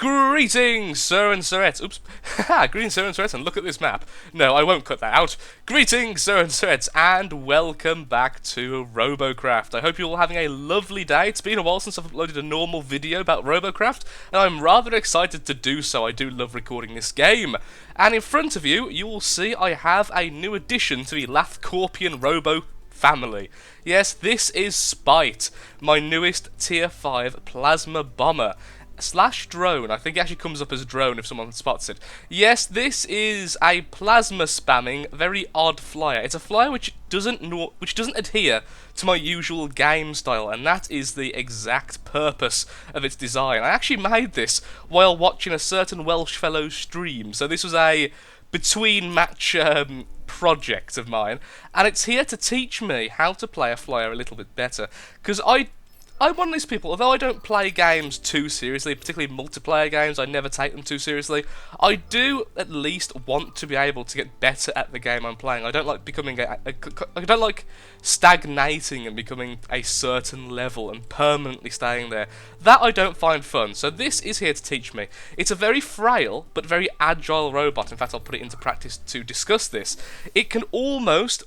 Greetings, sir and sirettes. Oops. Greetings, sir and sirettes, and look at this map. No, I won't cut that out. Greetings, sir and sirettes, and welcome back to Robocraft. I hope you're all having a lovely day. It's been a while since I've uploaded a normal video about Robocraft, and I'm rather excited to do so. I do love recording this game. And in front of you, you will see I have a new addition to the Lathcorpian Robo family. Yes, this is Spite, my newest tier 5 plasma bomber. Slash drone. I think it actually comes up as drone if someone spots it. Yes, this is a plasma spamming, very odd flyer. It's a flyer which doesn't adhere to my usual game style, and that is the exact purpose of its design. I actually made this while watching a certain Welsh fellow stream, so this was a between match project of mine, and it's here to teach me how to play a flyer a little bit better, because I'm one of these people, although I don't play games too seriously, particularly multiplayer games, I never take them too seriously, I do at least want to be able to get better at the game I'm playing. I don't like becoming I don't like stagnating and becoming a certain level and permanently staying there. That I don't find fun, so this is here to teach me. It's a very frail, but very agile robot. In fact, I'll put it into practice to discuss this. It can almost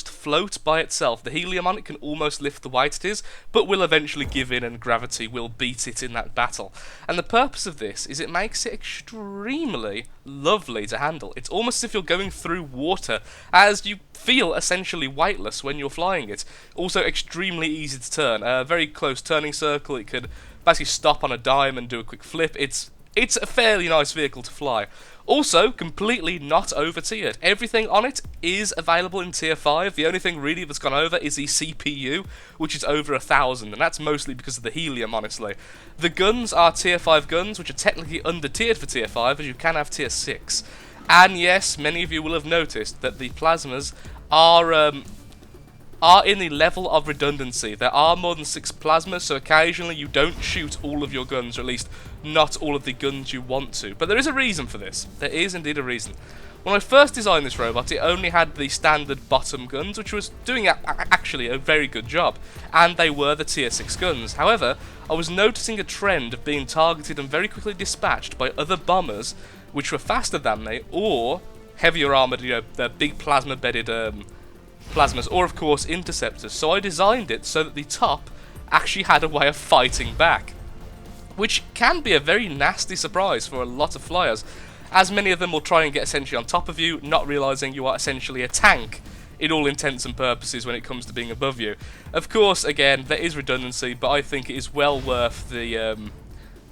float by itself. The helium on it can almost lift the weight it is, but will eventually give in and gravity will beat it in that battle. And the purpose of this is it makes it extremely lovely to handle. It's almost as if you're going through water, as you feel essentially weightless when you're flying it. Also extremely easy to turn. A very close turning circle. It could basically stop on a dime and do a quick flip. It's a fairly nice vehicle to fly. Also, completely not over-tiered. Everything on it is available in Tier 5. The only thing really that's gone over is the CPU, which is over 1,000, and that's mostly because of the helium, honestly. The guns are Tier 5 guns, which are technically under-tiered for Tier 5, as you can have Tier 6. And yes, many of you will have noticed that the plasmas are in the level of redundancy. There are more than 6 plasmas, so occasionally you don't shoot all of your guns, or at least not all of the guns you want to. But there is a reason for this. There is indeed a reason. When I first designed this robot, it only had the standard bottom guns, which was doing actually a very good job, and they were the Tier 6 guns. However, I was noticing a trend of being targeted and very quickly dispatched by other bombers, which were faster than me, or heavier armoured, the big plasma-bedded plasmas, or of course interceptors. So I designed it so that the top actually had a way of fighting back, which can be a very nasty surprise for a lot of flyers, as many of them will try and get essentially on top of you, not realising you are essentially a tank in all intents and purposes when it comes to being above you. Of course, again, there is redundancy, but I think it is well worth the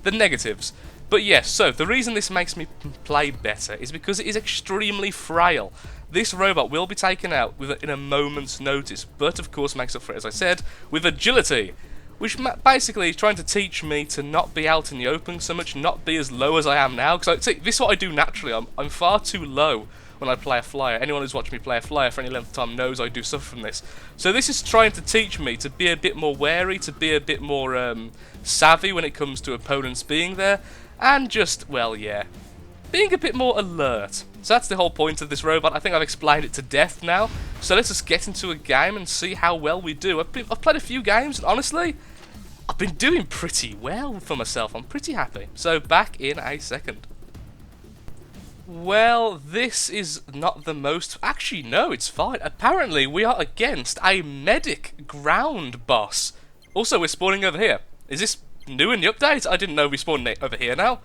negatives. But yes, so the reason this makes me play better is because it is extremely frail. This robot will be taken out in a moment's notice, but of course makes up for it, as I said, with agility, which basically is trying to teach me to not be out in the open so much, not be as low as I am now, because this is what I do naturally. I'm far too low when I play a flyer. Anyone who's watched me play a flyer for any length of time knows I do suffer from this. So this is trying to teach me to be a bit more wary, to be a bit more savvy when it comes to opponents being there, and just, well, yeah, being a bit more alert. So that's the whole point of this robot. I think I've explained it to death now. So let's just get into a game and see how well we do. I've played a few games, and honestly, I've been doing pretty well for myself. I'm pretty happy. So back in a second. Well, this is not the most... Actually, no, it's fine. Apparently, we are against a medic ground boss. Also, we're spawning over here. Is this new in the update? I didn't know we spawned over here now.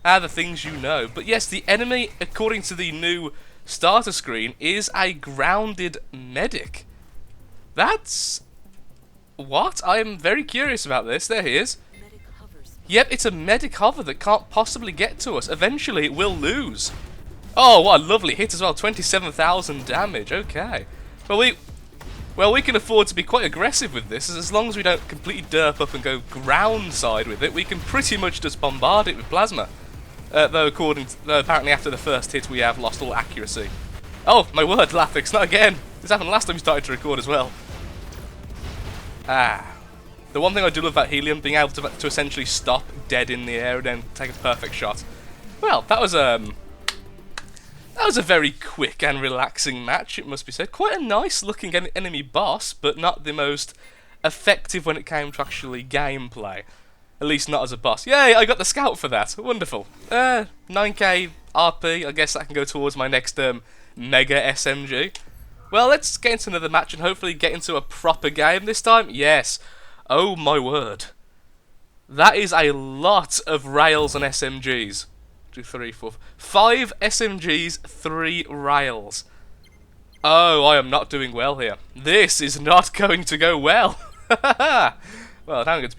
The things you know. But yes, the enemy, according to the new starter screen, is a grounded medic. That's... what? I am very curious about this. There he is. Yep, it's a medic hover that can't possibly get to us. Eventually, it will lose. Oh, what a lovely hit as well. 27,000 damage. Okay. Well, we can afford to be quite aggressive with this, as long as we don't completely derp up and go ground side with it, we can pretty much just bombard it with plasma. Though apparently after the first hit we have lost all accuracy. Oh, my word, Lathix, not again! This happened last time we started to record as well. The one thing I do love about helium, being able to essentially stop dead in the air and then take a perfect shot. Well, that was a very quick and relaxing match, it must be said. Quite a nice looking enemy boss, but not the most effective when it came to actually gameplay. At least not as a boss. Yay, I got the scout for that. Wonderful. 9k RP. I guess that can go towards my next mega SMG. Well, let's get into another match and hopefully get into a proper game this time. Yes. Oh my word. That is a lot of rails and SMGs. 2, 3, 4, 5 SMGs, 3 rails. Oh, I am not doing well here. This is not going to go well. Well, now I'm going to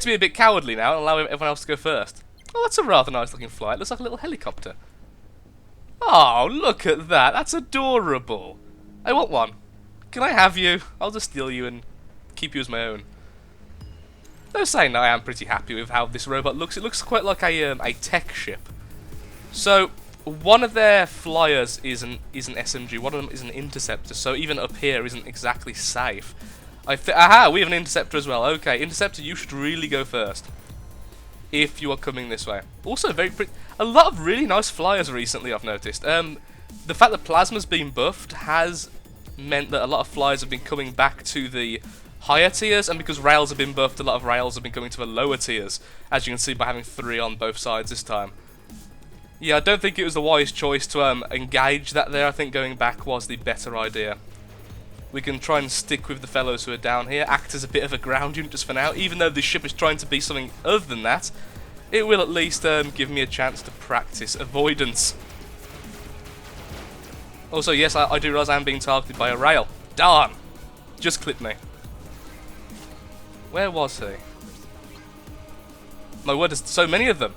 be a bit cowardly now and allow everyone else to go first. Oh, that's a rather nice looking flight. It looks like a little helicopter. Oh, look at that. That's adorable. I want one. Can I have you? I'll just steal you and keep you as my own. Though saying I am pretty happy with how this robot looks. It looks quite like a tech ship. So, one of their flyers is an SMG, one of them is an interceptor, so even up here isn't exactly safe. Aha, we have an interceptor as well. Okay, interceptor, you should really go first. If you are coming this way. Also, a lot of really nice flyers recently, I've noticed. The fact that Plasma's been buffed has meant that a lot of flyers have been coming back to the higher tiers, and because rails have been buffed, a lot of rails have been coming to the lower tiers, as you can see by having 3 on both sides this time. Yeah, I don't think it was the wise choice to engage that there. I think going back was the better idea. We can try and stick with the fellows who are down here, act as a bit of a ground unit just for now. Even though this ship is trying to be something other than that, it will at least give me a chance to practice avoidance. Also, yes, I do realise I am being targeted by a rail. Darn! Just clipped me. Where was he? My word, there's so many of them.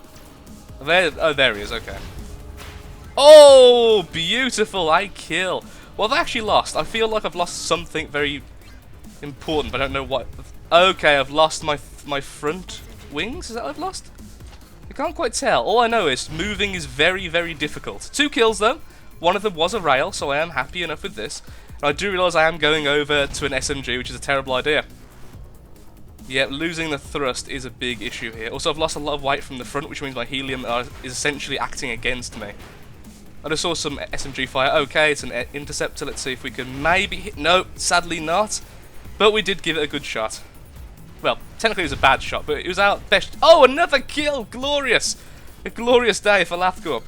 There, oh, there he is, okay. Oh, beautiful, I kill. Well, I've actually lost. I feel like I've lost something very important, but I don't know what. Okay, I've lost my front wings. Is that what I've lost? I can't quite tell. All I know is moving is very, very difficult. 2 kills, though. One of them was a rail, so I am happy enough with this. And I do realise I am going over to an SMG, which is a terrible idea. Yeah, losing the thrust is a big issue here. Also, I've lost a lot of weight from the front, which means my helium is essentially acting against me. I just saw some SMG fire. Okay, it's an interceptor. Let's see if we can maybe hit. No, sadly not. But we did give it a good shot. Well, technically it was a bad shot, but it was our best. Oh, another kill! Glorious! A glorious day for Lathcorp.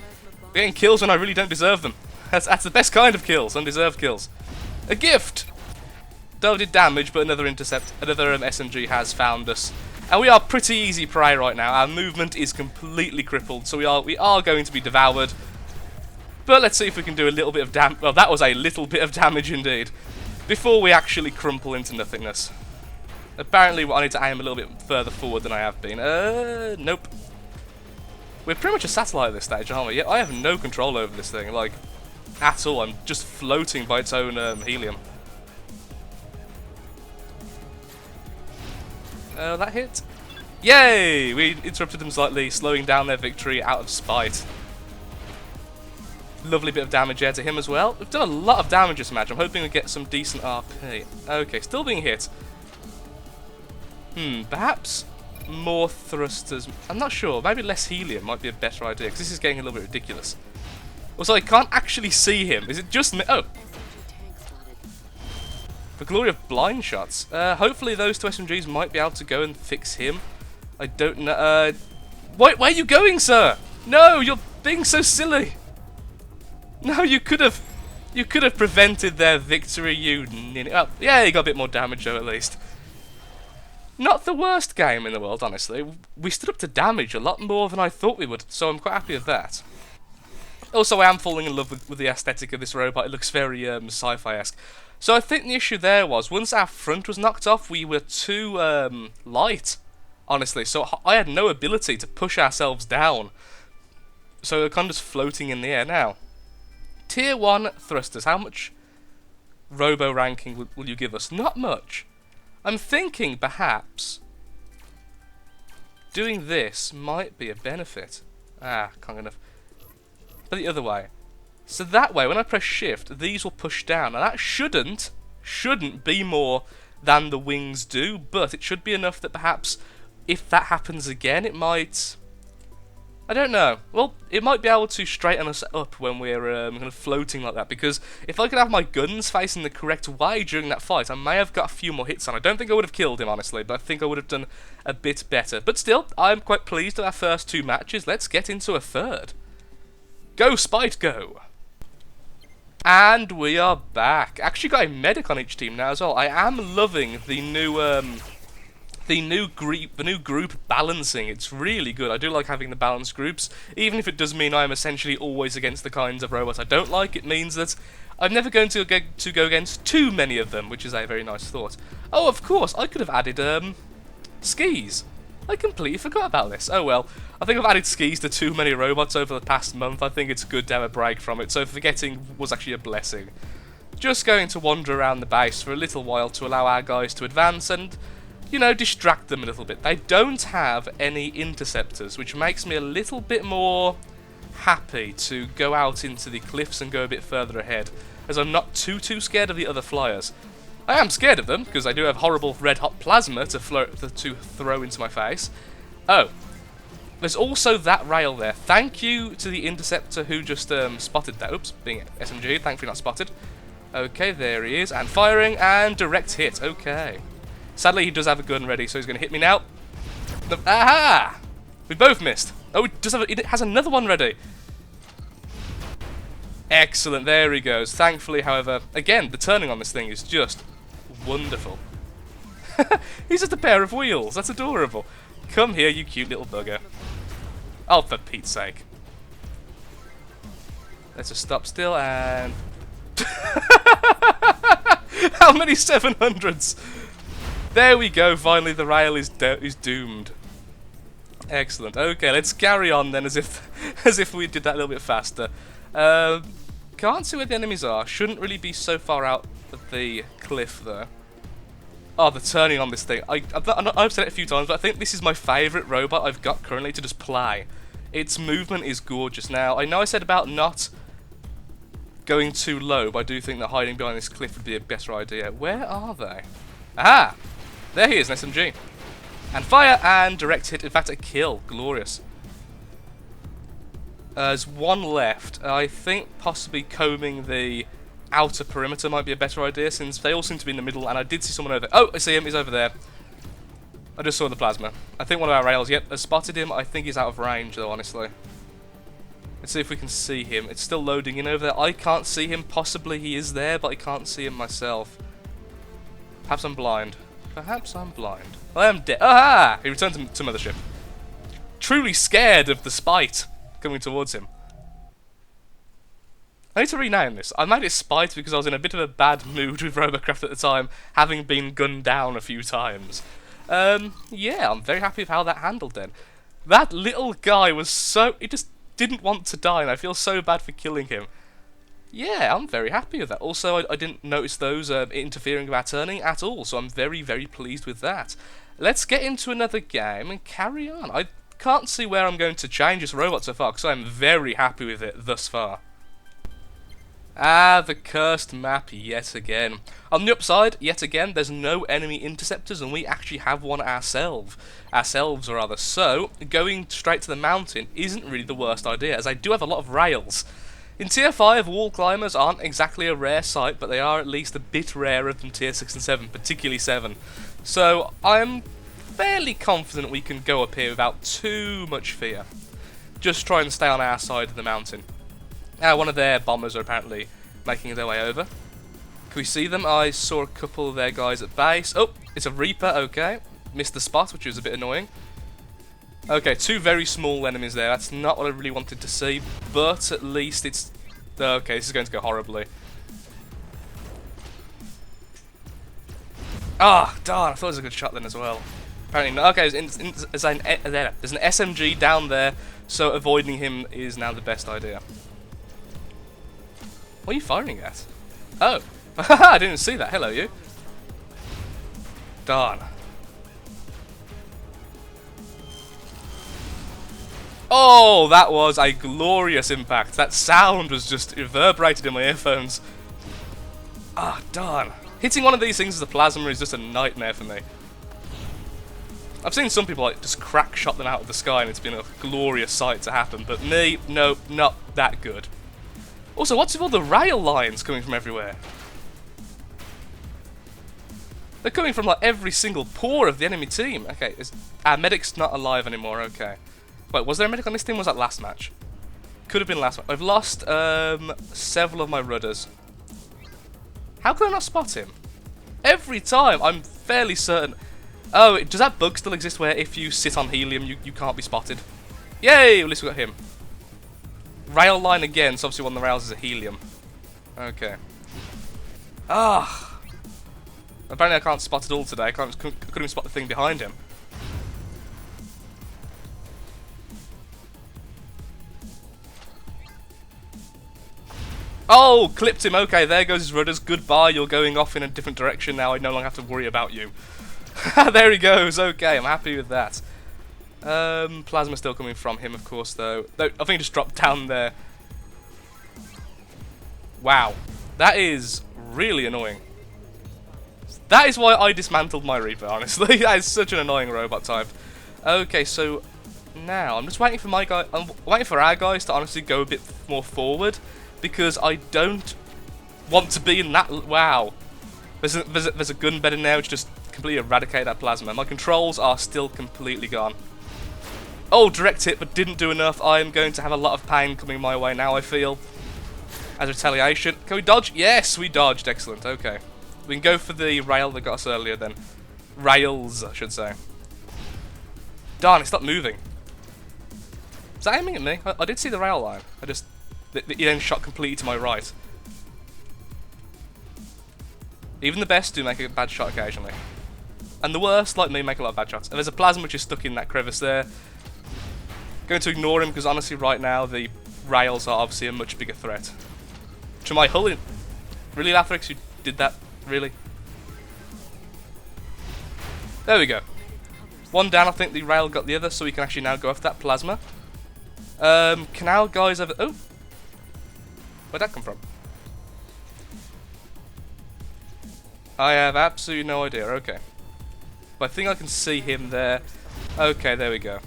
Getting kills when I really don't deserve them. That's the best kind of kills, undeserved kills. A gift! Though did damage, but another SMG has found us. And we are pretty easy prey right now. Our movement is completely crippled, so we are going to be devoured. But let's see if we can do a little bit of damage. Well, that was a little bit of damage indeed. Before we actually crumple into nothingness. Apparently, I need to aim a little bit further forward than I have been. Nope. We're pretty much a satellite at this stage, aren't we? Yeah, I have no control over this thing, like, at all. I'm just floating by its own helium. That hit. Yay! We interrupted them slightly, slowing down their victory out of spite. Lovely bit of damage there to him as well. We've done a lot of damage this match. I'm hoping we get some decent RP. Okay, still being hit. Perhaps more thrusters. I'm not sure. Maybe less helium might be a better idea, because this is getting a little bit ridiculous. Also, I can't actually see him. Is it just me? Oh! The glory of blind shots. Hopefully those 2 SMGs might be able to go and fix him. I don't know. Where are you going, sir? No, you're being so silly. No, you could have prevented their victory, you ninny. Oh, yeah, you got a bit more damage though, at least. Not the worst game in the world, honestly. We stood up to damage a lot more than I thought we would, so I'm quite happy with that. Also, I am falling in love with the aesthetic of this robot. It looks very sci-fi-esque. So I think the issue there was, once our front was knocked off, we were too light, honestly. So I had no ability to push ourselves down. So we're kind of just floating in the air now. Tier 1 thrusters, how much robo ranking will you give us? Not much. I'm thinking perhaps doing this might be a benefit. Can't get enough. But the other way. So that way, when I press shift, these will push down. And that shouldn't be more than the wings do, but it should be enough that perhaps if that happens again, it might... I don't know. Well, it might be able to straighten us up when we're kind of floating like that, because if I could have my guns facing the correct way during that fight, I may have got a few more hits on. I don't think I would have killed him, honestly, but I think I would have done a bit better. But still, I'm quite pleased with our first 2 matches. Let's get into a third. Go, Spite, go! And we are back. Actually got a medic on each team now as well. I am loving the new group balancing. It's really good. I do like having the balanced groups, even if it does mean I'm essentially always against the kinds of robots I don't like. It means that I'm never going to go against too many of them, which is a very nice thought. Oh, of course, I could have added skis. I completely forgot about this. Oh well, I think I've added skis to too many robots over the past month. I think it's good to have a break from it, so forgetting was actually a blessing. Just going to wander around the base for a little while to allow our guys to advance and, you know, distract them a little bit. They don't have any interceptors, which makes me a little bit more happy to go out into the cliffs and go a bit further ahead, as I'm not too scared of the other flyers. I am scared of them, because I do have horrible red-hot plasma to throw into my face. Oh, there's also that rail there. Thank you to the interceptor who just spotted that. Oops, being SMG, thankfully not spotted. Okay, there he is, and firing, and direct hit. Okay. Sadly, he does have a gun ready, so he's going to hit me now. No, aha! We both missed. Oh, it has another one ready. Excellent, there he goes. Thankfully, however, again, the turning on this thing is just wonderful. He's just a pair of wheels. That's adorable. Come here, you cute little bugger. Oh, for Pete's sake. Let's just stop still and... How many 700s? There we go, finally the rail is doomed. Excellent. Okay, let's carry on then as if we did that a little bit faster. Can't see where the enemies are. Shouldn't really be so far out of the cliff though. Oh, the turning on this thing. I've said it a few times, but I think this is my favourite robot I've got currently to just play. Its movement is gorgeous. Now, I know I said about not going too low, but I do think that hiding behind this cliff would be a better idea. Where are they? Aha! There he is, an SMG. And fire and direct hit. In fact, a kill. Glorious. There's one left. I think possibly combing the outer perimeter might be a better idea, since they all seem to be in the middle, and I did see someone over there. Oh, I see him. He's over there. I just saw the plasma. I think one of our rails, yep, has spotted him. I think he's out of range, though, honestly. Let's see if we can see him. It's still loading in over there. I can't see him. Possibly he is there, but I can't see him myself. Perhaps I'm blind. Perhaps I'm blind. I am dead. Aha! He returned to Mothership. Truly scared of the Spite coming towards him. I need to rename this. I made it Spite because I was in a bit of a bad mood with Robocraft at the time, having been gunned down a few times. Yeah, I'm very happy with how that handled then. That little guy was so... He just didn't want to die, and I feel so bad for killing him. Yeah, I'm very happy with that. Also, I didn't notice those interfering with our turning at all, so I'm very, very pleased with that. Let's get into another game and carry on. I can't see where I'm going to change this robot so far, because I'm very happy with it thus far. Ah, the cursed map yet again. On the upside, yet again, there's no enemy interceptors, and we actually have one ourselves, rather. So, going straight to the mountain isn't really the worst idea, as I do have a lot of rails. In Tier 5, wall climbers aren't exactly a rare sight, but they are at least a bit rarer than Tier 6 and 7, particularly 7. So, I'm fairly confident we can go up here without too much fear. Just try and stay on our side of the mountain. One of their bombers are apparently making their way over. Can we see them? I saw a couple of their guys at base. Oh, it's a Reaper, okay. Missed the spot, which was a bit annoying. Okay, two very small enemies there. That's not what I really wanted to see, but at least it's... Okay, this is going to go horribly. Ah, darn, I thought it was a good shot then as well. Apparently not. Okay, there's an SMG down there, so avoiding him is now the best idea. What are you firing at? Oh, I didn't see that. Hello, you. Darn. Oh, that was a glorious impact. That sound was just reverberated in my earphones. Ah, darn. Hitting one of these things as a plasma is just a nightmare for me. I've seen some people like just crack shot them out of the sky and it's been a glorious sight to happen, but me, no, not that good. Also, what's with all the rail lines coming from everywhere? They're coming from like every single pore of the enemy team. Okay, our medic's not alive anymore, okay. Wait, was there a medic on this team or was that last match? Could have been last match. I've lost several of my rudders. How can I not spot him? Every time, I'm fairly certain. Oh, does that bug still exist where if you sit on helium, you can't be spotted? Yay, at least we got him. Rail line again, so obviously one of the rails is a helium. Okay. Ah. Apparently I can't spot it all today. I couldn't even spot the thing behind him. Oh, clipped him. Okay, there goes his rudders. Goodbye, you're going off in a different direction now. I no longer have to worry about you. There he goes. Okay, I'm happy with that. Plasma still coming from him, of course, though. I think he just dropped down there. Wow. That is really annoying. That is why I dismantled my Reaper, honestly. That is such an annoying robot type. Okay, so now I'm just waiting for I'm waiting for our guys to honestly go a bit more forward because I don't want to be in that. Wow, there's a gun bed in there which just completely eradicate that plasma. My controls are still completely gone. Oh, direct hit, but didn't do enough. I am going to have a lot of pain coming my way now, I feel, as retaliation. Can we dodge? Yes, we dodged. Excellent. Okay. We can go for the rail that got us earlier then. Rails, I should say. Darn, it's not moving. Is that aiming at me? I did see the rail line. It then shot completely to my right. Even the best do make a bad shot occasionally. And the worst, like me, make a lot of bad shots. And there's a plasma which is stuck in that crevice there. Going to ignore him because honestly right now the rails are obviously a much bigger threat. To my hull in... Really, Lathrix, you did that? Really? There we go. One down, I think the rail got the other, so we can actually now go after that plasma. Can our guys over... Oh! Where'd that come from? I have absolutely no idea, okay. But I think I can see him there. Okay, there we go.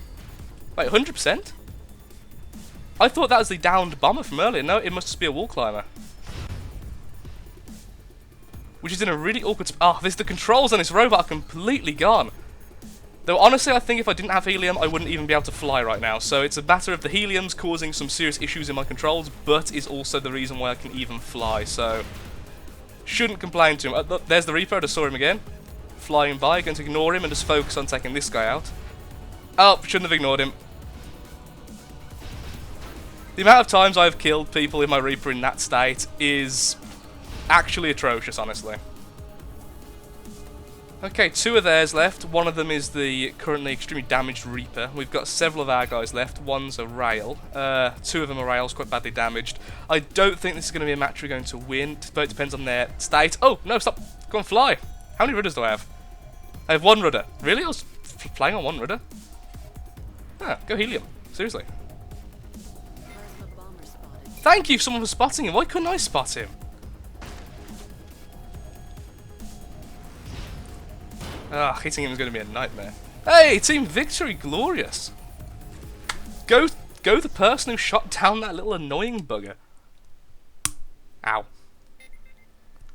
Wait, 100%? I thought that was the downed bomber from earlier. No, it must just be a wall climber. Which is in a really awkward spot. Oh, the controls on this robot are completely gone. Though honestly, I think if I didn't have helium, I wouldn't even be able to fly right now. So it's a matter of the helium's causing some serious issues in my controls, but is also the reason why I can even fly. So shouldn't complain to him. There's the Reaper. I just saw him again, flying by. Going to ignore him and just focus on taking this guy out. Oh, shouldn't have ignored him. The amount of times I've killed people in my Reaper in that state is actually atrocious, honestly. Okay, 2 of theirs left. One of them is the currently extremely damaged Reaper. We've got several of our guys left. One's a rail. 2 of them are rails, quite badly damaged. I don't think this is going to be a match we're going to win, but it depends on their state. Oh, no, stop. Go and fly. How many rudders do I have? I have 1 rudder. Really? I was flying on 1 rudder? Ah, go helium. Seriously. Thank you, someone for spotting him. Why couldn't I spot him? Ah, hitting him is going to be a nightmare. Hey, team victory, glorious. Go the person who shot down that little annoying bugger. Ow.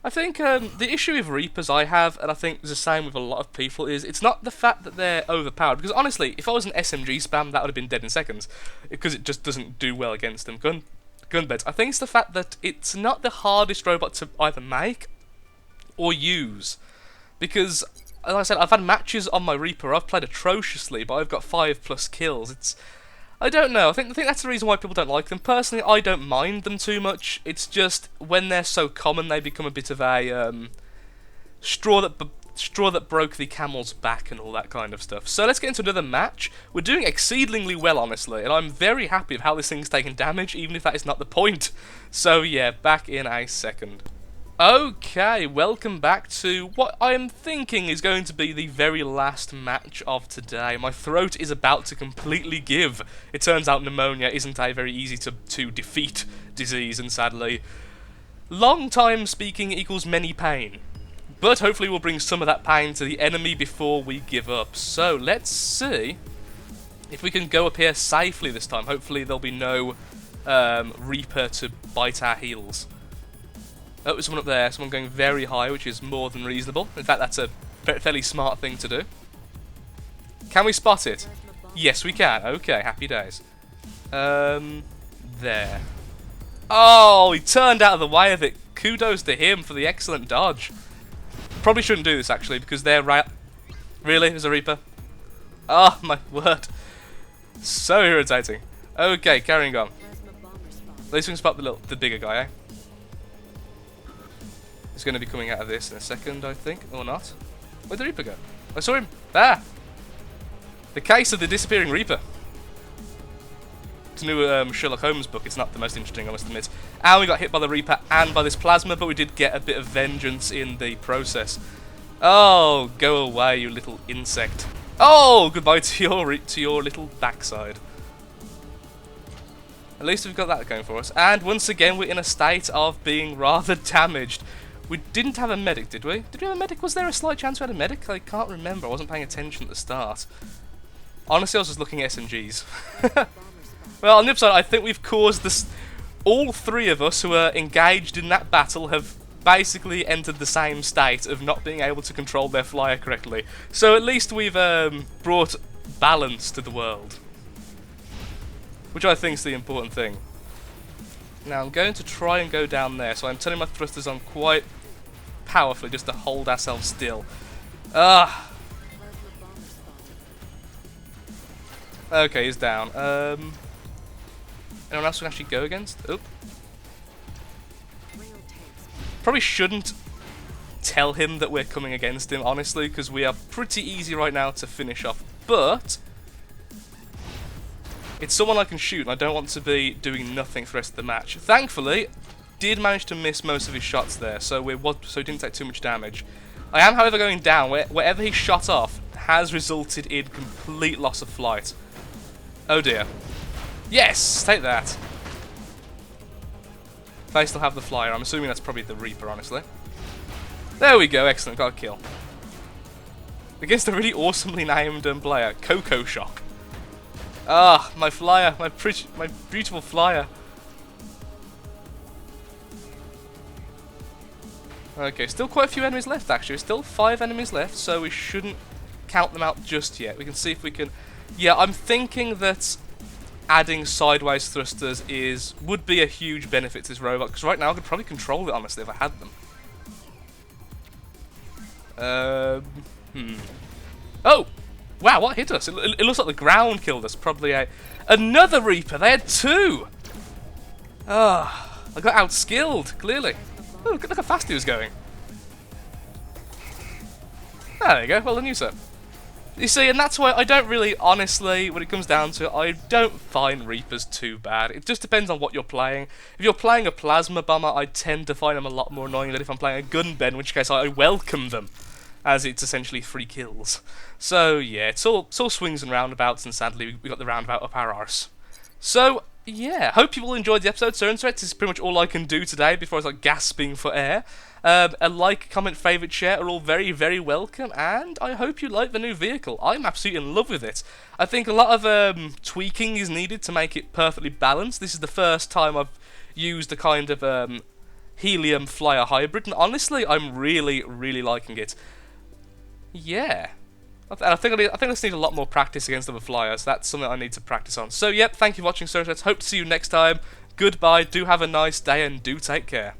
I think the issue with Reapers I have, and I think it's the same with a lot of people, is it's not the fact that they're overpowered. Because honestly, if I was an SMG spam, that would have been dead in seconds. Because it just doesn't do well against them. Gun beds. I think it's the fact that it's not the hardest robot to either make or use. Because, as I said, I've had matches on my Reaper, I've played atrociously, but I've got 5+ kills. I don't know, I think that's the reason why people don't like them. Personally, I don't mind them too much. It's just, when they're so common, they become a bit of a straw that broke the camel's back and all that kind of stuff. So let's get into another match. We're doing exceedingly well, honestly, and I'm very happy with how this thing's taking damage, even if that is not the point. So yeah, back in a second. Okay, welcome back to what I am thinking is going to be the very last match of today. My throat is about to completely give. It turns out pneumonia isn't a very easy to defeat disease, and sadly, long time speaking equals many pain. But hopefully we'll bring some of that pain to the enemy before we give up. So let's see if we can go up here safely this time. Hopefully there'll be no Reaper to bite our heels. Oh, there's someone up there, someone going very high, which is more than reasonable. In fact, that's a fairly smart thing to do. Can we spot it? Yes, we can. Okay, happy days. There. Oh, he turned out of the way of it. Kudos to him for the excellent dodge. Probably shouldn't do this, actually, because they're right... Really? There's a Reaper? Oh, my word. So irritating. Okay, carrying on. At least we can spot the bigger guy, eh? He's going to be coming out of this in a second, I think. Or not. Where'd the Reaper go? I saw him. Ah! The Case of the Disappearing Reaper. It's a new Sherlock Holmes book. It's not the most interesting, I must admit. And we got hit by the Reaper and by this plasma, but we did get a bit of vengeance in the process. Oh, go away, you little insect. Oh, goodbye to your little backside. At least we've got that going for us. And once again, we're in a state of being rather damaged. We didn't have a medic, did we? Did we have a medic? Was there a slight chance we had a medic? I can't remember. I wasn't paying attention at the start. Honestly, I was just looking at SMGs. Well, on the upside, I think we've caused this... All three of us who are engaged in that battle have basically entered the same state of not being able to control their flyer correctly. So at least we've brought balance to the world. Which I think is the important thing. Now, I'm going to try and go down there, so I'm turning my thrusters on quite powerfully just to hold ourselves still. Ah! Okay, he's down. Anyone else we can actually go against? Oop. Probably shouldn't tell him that we're coming against him, honestly, because we are pretty easy right now to finish off. But it's someone I can shoot, and I don't want to be doing nothing for the rest of the match. Thankfully, did manage to miss most of his shots there, so he didn't take too much damage. I am, however, going down. Wherever he shot off has resulted in complete loss of flight. Oh dear. Yes! Take that. They still have the flyer. I'm assuming that's probably the Reaper, honestly. There we go. Excellent. Got a kill. Against a really awesomely named player. Coco Shock. Ah, my flyer. My beautiful flyer. Okay, still quite a few enemies left, actually. Still 5 enemies left, so we shouldn't count them out just yet. We can see if we can... Yeah, I'm thinking that adding sideways thrusters would be a huge benefit to this robot, because right now I could probably control it, honestly, if I had them. Oh! Wow, what hit us? It looks like the ground killed us. Probably another Reaper. They had 2! Ah, I got outskilled, clearly. Oh, look how fast he was going. Ah, there you go. Well done, you, sir. You see, and that's why I don't really, honestly, when it comes down to it, I don't find Reapers too bad. It just depends on what you're playing. If you're playing a Plasma Bomber, I tend to find them a lot more annoying than if I'm playing a Gunben, in which case I welcome them, as it's essentially 3 kills. So, yeah, it's all swings and roundabouts, and sadly, we got the roundabout up our arse. So, yeah, hope you all enjoyed the episode. This is pretty much all I can do today before I start gasping for air. A like, comment, favourite, share are all very, very welcome, and I hope you like the new vehicle. I'm absolutely in love with it. I think a lot of tweaking is needed to make it perfectly balanced. This is the first time I've used a kind of helium flyer hybrid, and honestly, I'm really, really liking it. Yeah. I think I just need a lot more practice against other flyers. That's something I need to practice on. So, yep, thank you for watching, Sir. Hope to see you next time. Goodbye, do have a nice day, and do take care.